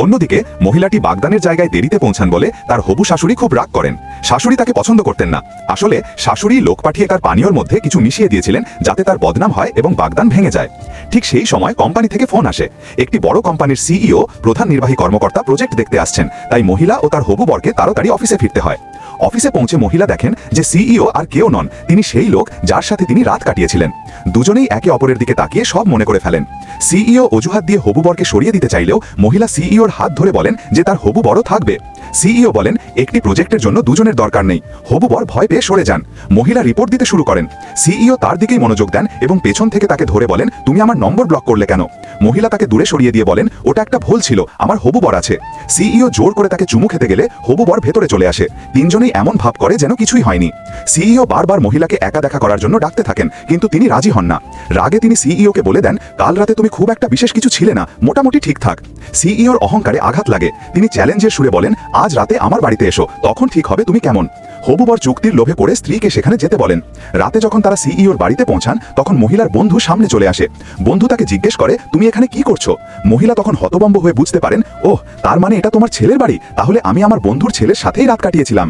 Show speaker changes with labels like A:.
A: অন্যদিকে মহিলাটি বাগদানের জায়গায় দেরিতে পৌঁছান বলে তার হবু শাশুড়ি খুব রাগ করেন। শাশুড়ি তাকে পছন্দ করতেন না। আসলে শাশুড়ি লোক পাঠিয়ে তার পানীয়র মধ্যে কিছু মিশিয়ে দিয়েছিলেন যাতে তার বদনাম হয় এবং বাগদান ভেঙে যায়। ঠিক সেই সময় কোম্পানি থেকে ফোন আসে। একটি বড় কোম্পানির সিইও প্রধান নির্বাহী কর্মকর্তা প্রজেক্ট দেখতে আসছেন, তাই মহিলা ও তার হবু বরকে তাড়াতাড়ি অফিসে ফিরতে হয়। অফিসে পৌঁছে মহিলা দেখেন যে সিইও আর কেউ নন, তিনি সেই লোক যার সাথে তিনি রাত কাটিয়েছিলেন। দুজনেই একে অপরের দিকে তাকিয়ে সব মনে করে ফেলেন। সিইও অজুহাত দিয়ে হবু বরকে সরিয়ে দিতে চাইলেও মহিলা সিইওর হাত ধরে বলেন যে তার হবু বরও থাকবে। সিইও বলেন একটি প্রজেক্টের জন্য দুজনের দরকার নেই। হবু বর ভয় পেয়ে সরে যান। মহিলা রিপোর্ট দিতে শুরু করেন। সিইও তার দিকেই মনোযোগ দেন এবং পেছন থেকে তাকে ধরে বলেন, তুমি আমার নম্বর ব্লক করলে কেন? মহিলা তাকে দূরে সরিয়ে দিয়ে বলেন, ওটা একটা ভুল ছিল, আমার হবু বর আছে। সিইও জোর করে তাকে চুমু খেতে গেলে হবু বর ভেতরে চলে আসে। তিনজনেই এমন ভাব করে যেন কিছুই হয়নি। সিইও বারবার মহিলাকে একা দেখা করার জন্য ডাকতে থাকেন, কিন্তু তিনি রাজি হন না। রাগে তিনি সিইওকে বলে দেন, কাল রাতে তুমি খুব একটা বিশেষ কিছু ছিলে না, মোটামুটি ঠিকঠাক। সিইওর অহংকারে আঘাত লাগে। তিনি চ্যালেঞ্জের সুরে বলেন, আজ রাতে আমার বাড়িতে এসো, তখন ঠিক হবে তুমি কেমন। হবু বর চুক্তির লোভে পড়ে স্ত্রীকে সেখানে যেতে বলেন। রাতে যখন তারা সিইওর বাড়িতে পৌঁছান তখন মহিলার বন্ধু সামনে চলে আসে। বন্ধু তাকে জিজ্ঞেস করে, তুমি এখানে কি করছো? মহিলা তখন হতভম্ব হয়ে বুঝতে পারেন, ওহ, তার মানে এটা তোমার ছেলের বাড়ি, তাহলে আমি আমার বন্ধুর ছেলের সাথেই রাত কাটিয়েছিলাম।